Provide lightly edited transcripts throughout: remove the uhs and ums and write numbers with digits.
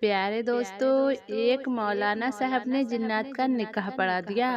प्यारे दोस्तों, एक मौलाना साहब ने जिन्नात का निकाह पढ़ा दिया।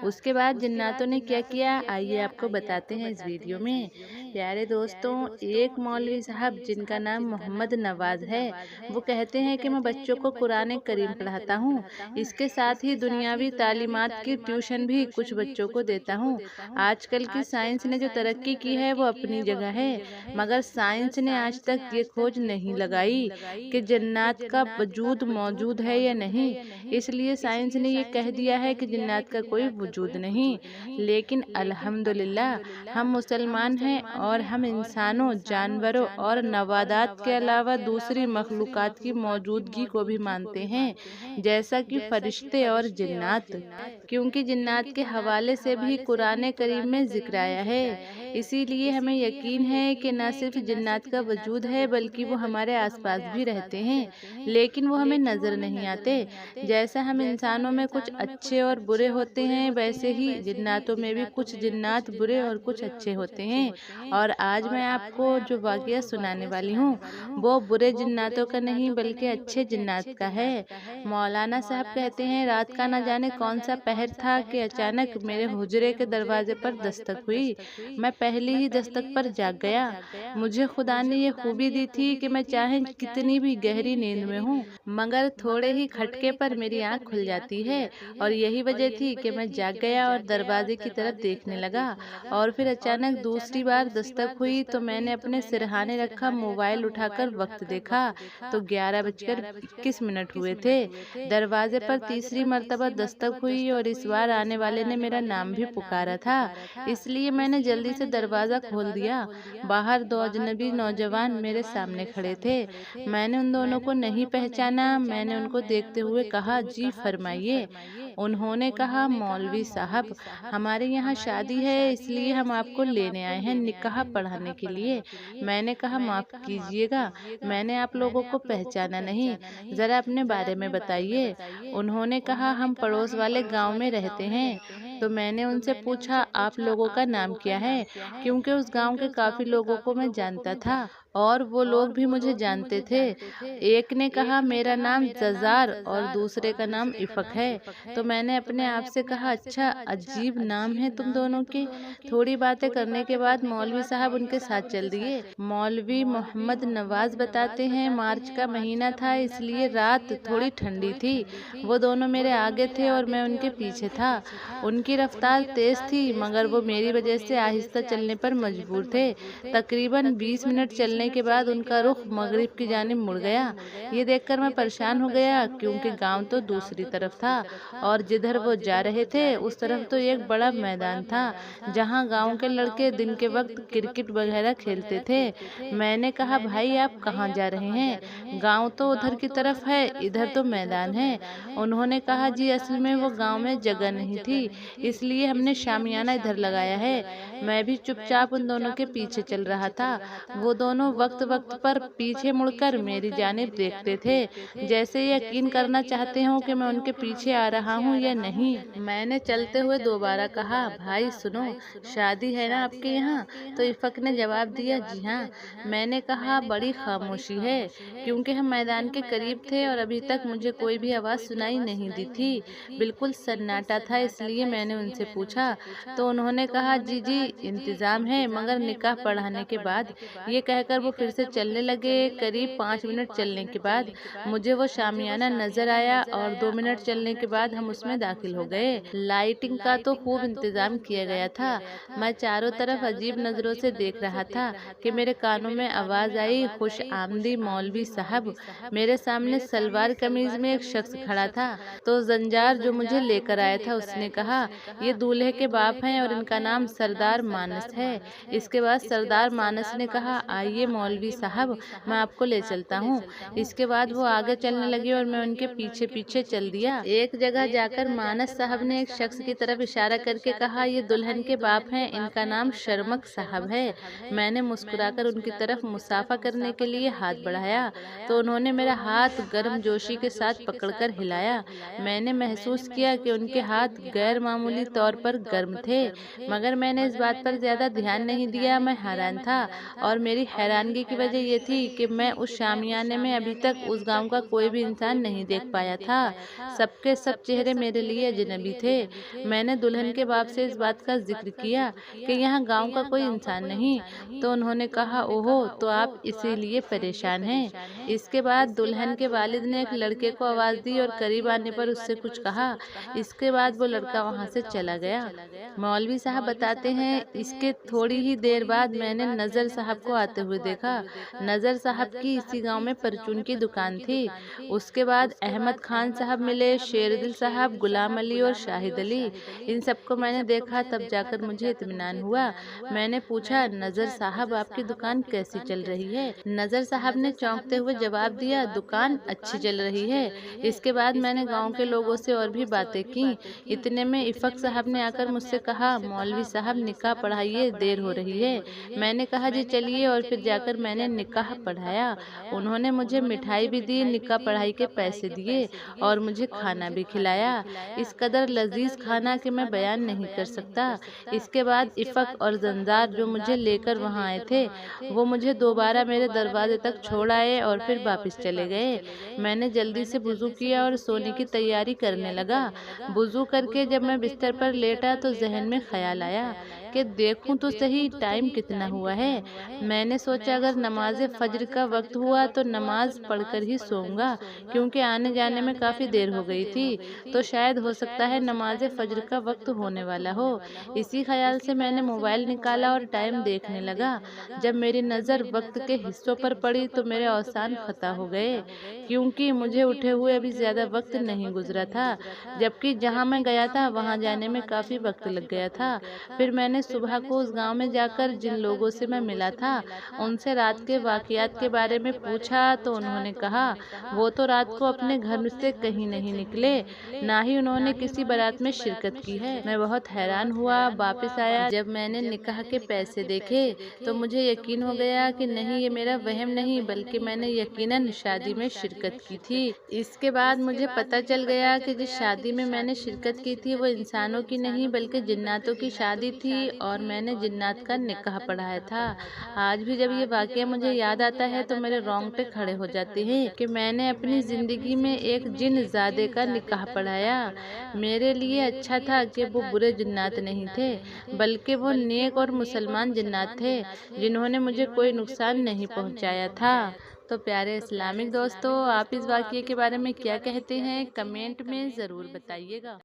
उसके बाद जिन्नातों ने क्या किया, आइए आपको बताते हैं इस वीडियो में। प्यारे दोस्तों, एक मौलवी साहब जिनका नाम मोहम्मद नवाज है, वो कहते हैं कि मैं बच्चों को कुरान करीम पढ़ाता हूँ। इसके साथ ही दुनियावी तालीमात की ट्यूशन भी कुछ बच्चों को देता हूँ। आजकल की साइंस ने जो तरक्की की है वो अपनी जगह है, मगर साइंस ने आज तक ये खोज नहीं लगाई कि जन्नत का वजूद मौजूद है या नहीं। इसलिए साइंस ने ये कह दिया है कि जन्नत का कोई वजूद नहीं। लेकिन अल्हम्दुलिल्लाह, हम मुसलमान हैं और हम इंसानों, जानवरों और नबातात के अलावा दूसरी मखलूक़ात की मौजूदगी को भी मानते हैं, जैसा कि फरिश्ते और जिन्नात, क्योंकि जिन्नात के हवाले से भी कुरान करीम में जिक्र आया है। इसीलिए हमें यकीन है कि न सिर्फ जिन्नात का वजूद है, बल्कि वो हमारे आसपास भी रहते हैं, लेकिन वो हमें नजर नहीं आते। जैसा हम इंसानों में कुछ अच्छे और बुरे होते हैं, वैसे ही जिन्नातों में भी कुछ जिन्नात बुरे और कुछ अच्छे होते हैं। और आज मैं आपको जो वाक़या सुनाने वाली हूँ, वो बुरे जिन्नातों का नहीं बल्कि अच्छे जिन्नात का है। मौलाना साहब कहते हैं, रात का न जाने कौन सा पहर था कि अचानक मेरे हुजरे के दरवाजे पर दस्तक हुई। मैं पहली ही दस्तक पर जाग गया। मुझे खुदा ने ये खूबी दी थी कि मैं चाहे कितनी भी गहरी नींद में हूँ, मगर थोड़े ही खटके पर मेरी आंख खुल जाती है। और यही वजह थी कि मैं जाग गया और दरवाजे की तरफ देखने लगा। और फिर अचानक दूसरी बार दस्तक हुई तो मैंने अपने सिरहाने रखा मोबाइल उठाकर वक्त देखा तो 11:21 हुए थे। दरवाजे पर तीसरी मर्तबा दस्तक हुई और इस बार आने वाले ने मेरा नाम भी पुकारा था। इसलिए मैंने जल्दी से दरवाज़ा खोल दिया। बाहर दो अजनबी नौजवान मेरे सामने खड़े थे। मैंने उन दोनों को नहीं पहचाना। मैंने उनको देखते हुए कहा, जी फरमाइए। उन्होंने कहा, मौलवी साहब, हमारे यहाँ शादी है, इसलिए हम आपको लेने आए हैं निकाह पढ़ाने के लिए। मैंने कहा, माफ़ कीजिएगा, मैंने आप लोगों को पहचाना नहीं, ज़रा अपने बारे में बताइए। उन्होंने कहा, हम पड़ोस वाले गांव में रहते हैं। तो मैंने उनसे पूछा, आप लोगों का नाम क्या है? क्योंकि उस गांव के काफ़ी लोगों को मैं जानता था और वो लोग भी मुझे जानते थे। एक ने कहा, मेरा नाम जज़ार और दूसरे का नाम इफ़क है। तो मैंने अपने आप से कहा, अच्छा अजीब नाम है तुम दोनों के। थोड़ी बातें करने के बाद मौलवी साहब उनके साथ चल दिए। मौलवी मोहम्मद नवाज बताते हैं, मार्च का महीना था, इसलिए रात थोड़ी ठंडी थी। वो दोनों मेरे आगे थे और मैं उनके पीछे था। उनकी रफ्तार तेज थी, मगर वो मेरी वजह से आहिस्ता चलने पर मजबूर थे। तकरीबन 20 मिनट चलने के बाद उनका रुख मगरिब की जानिब मुड़ गया। ये देखकर मैं परेशान हो गया, क्योंकि गांव तो दूसरी तरफ था और जिधर वो जा रहे थे उस तरफ तो एक बड़ा मैदान था, जहां गांव के लड़के दिन के वक्त क्रिकेट वगैरह खेलते थे। मैंने कहा, भाई आप कहाँ जा रहे हैं? गांव तो उधर की तरफ है, इधर तो मैदान है। उन्होंने कहा, जी असल में वो गांव में जगह नहीं थी, इसलिए हमने शामियाना इधर लगाया है। मैं भी चुपचाप उन दोनों के पीछे चल रहा था। वो दोनों वक्त वक्त पर पीछे मुड़कर मेरी जानिब देखते थे, जैसे यकीन करना चाहते हों कि मैं उनके पीछे आ रहा हूँ या नहीं। मैंने चलते हुए दोबारा कहा, भाई सुनो, शादी है ना आपके यहाँ? तो इफ़क ने जवाब दिया, जी हाँ। मैंने कहा, बड़ी खामोशी है, क्योंकि हम मैदान के करीब थे और अभी तक मुझे कोई भी आवाज़ सुनाई नहीं दी थी। बिल्कुल सन्नाटा था, इसलिए मैंने उनसे पूछा। तो उन्होंने कहा, जी जी इंतज़ाम है, मगर निकाह पढ़ाने के बाद। ये कहकर वो फिर से चलने लगे। करीब 5 मिनट चलने के बाद मुझे वो शामियाना नज़र आया और 2 मिनट चलने के बाद हम उसमें दाखिल हो गए। लाइटिंग का तो खूब इंतज़ाम किया गया था। मैं चारों तरफ अजीब नज़रों से देख रहा था कि मेरे कानों में आवाज़ आई, खुश आमदी मौलवी साहब। मेरे सामने सलवार कमीज में एक शख्स खड़ा था। तो जंजार जो मुझे लेकर आया था उसने कहा, ये दूल्हे के बाप हैं और इनका नाम सरदार मानस है। इसके बाद सरदार मानस ने कहा, आइए मौलवी साहब, मैं आपको ले चलता हूँ। इसके बाद वो आगे चलने लगे और मैं उनके पीछे पीछे चल दिया। एक जगह जाकर मानस साहब ने एक शख्स की तरफ इशारा करके कहा, ये दुल्हन के बाप हैं, इनका नाम शर्मक साहब है। मैंने मुस्कुराकर उनकी तरफ मुसाफा करने के लिए हाथ बढ़ाया तो उन्होंने मेरा हाथ गर्मजोशी के साथ पकड़कर हिलाया। मैंने महसूस किया कि उनके हाथ गैर मामूली तौर पर गर्म थे, मगर मैंने इस बात पर ज्यादा ध्यान नहीं दिया। मैं हैरान था और मेरी हैरानी हैरानगी की वजह ये थी कि मैं उस शामियाने में अभी तक उस गांव का कोई भी इंसान नहीं देख पाया था। सबके सब चेहरे मेरे लिए अजनबी थे। मैंने दुल्हन के बाप से इस बात का जिक्र किया कि यहाँ गांव का कोई इंसान नहीं, तो उन्होंने कहा, ओहो, तो आप इसीलिए परेशान हैं। इसके बाद दुल्हन के वालिद ने एक लड़के को आवाज़ दी और करीब आने पर उससे कुछ कहा। इसके बाद वो लड़का वहाँ से चला गया। मौलवी साहब बताते हैं, इसके थोड़ी ही देर बाद मैंने नज़र साहब को आते हुए देखा। नज़र साहब की इसी गांव में परचून की दुकान थी। उसके बाद अहमद खान साहब मिले, शेरदिल साहब, गुलाम अली और शाहिद अली। इन सबको मैंने देखा, तब जाकर मुझे इत्मीनान हुआ। मैंने पूछा, नज़र साहब, आपकी दुकान कैसी चल रही है? नज़र साहब ने चौंकते हुए जवाब दिया, दुकान अच्छी चल रही है। इसके बाद मैंने गांव के लोगों से और भी बातें की। इतने में इफ़क साहब ने आकर मुझसे कहा, मौलवी साहब, निकाह पढ़ाइए, देर हो रही है। मैंने कहा, जी चलिए, और फिर जाकर मैंने निकाह पढ़ाया। उन्होंने मुझे मिठाई भी दी, निकाह पढ़ाई के पैसे दिए और मुझे खाना भी खिलाया। इस कदर लजीज खाना कि मैं बयान नहीं कर सकता। इसके बाद इफ़क और जंजार जो मुझे लेकर वहाँ आए थे, वो मुझे दोबारा मेरे दरवाजे तक छोड़ आए और फिर वापस चले गए। मैंने जल्दी से वुज़ू किया और सोने की तैयारी करने लगा। वुज़ू करके जब मैं बिस्तर पर लेटा तो जहन में ख्याल आया कि देखूं तो सही टाइम कितना हुआ है। मैंने सोचा अगर नमाज फज्र का वक्त हुआ तो नमाज पढ़कर ही सोऊंगा, क्योंकि आने जाने में काफ़ी देर हो गई थी, तो शायद हो सकता है नमाज फज्र का वक्त होने वाला हो। इसी ख्याल से मैंने मोबाइल निकाला और टाइम देखने लगा। जब मेरी नज़र वक्त के हिस्सों पर पड़ी तो मेरे औसान खता हो गए, क्योंकि मुझे उठे हुए अभी ज़्यादा वक्त नहीं गुजरा था, जबकि जहाँ मैं गया था वहाँ जाने में काफ़ी वक्त लग गया था। फिर मैंने सुबह को उस गांव में जाकर जिन लोगों से मैं मिला था, उनसे रात के वाक़यात के बारे में पूछा तो उन्होंने कहा वो तो रात को अपने घर से कहीं नहीं निकले, ना ही उन्होंने किसी बारात में शिरकत की है। मैं बहुत हैरान हुआ। वापस आया, जब मैंने निकाह के पैसे देखे तो मुझे यकीन हो गया कि नहीं, ये मेरा वहम नहीं, बल्कि मैंने यकीनन शादी में शिरकत की थी। इसके बाद मुझे पता चल गया कि जिस शादी में मैंने शिरकत की थी वो इंसानों की नहीं बल्कि जिन्नातों की शादी थी, और मैंने जिन्नात का निकाह पढ़ाया था। आज भी जब ये वाक़या मुझे याद आता है तो मेरे रोंगटे खड़े हो जाते हैं कि मैंने अपनी ज़िंदगी में एक जिन ज़ादे का निकाह पढ़ाया। मेरे लिए अच्छा था कि वो बुरे जिन्नात नहीं थे, बल्कि वो नेक और मुसलमान जिन्नात थे जिन्होंने मुझे कोई नुकसान नहीं पहुंचाया था। तो प्यारे इस्लामिक दोस्तों, आप इस वाक़ये के बारे में क्या कहते हैं? कमेंट में ज़रूर बताइएगा।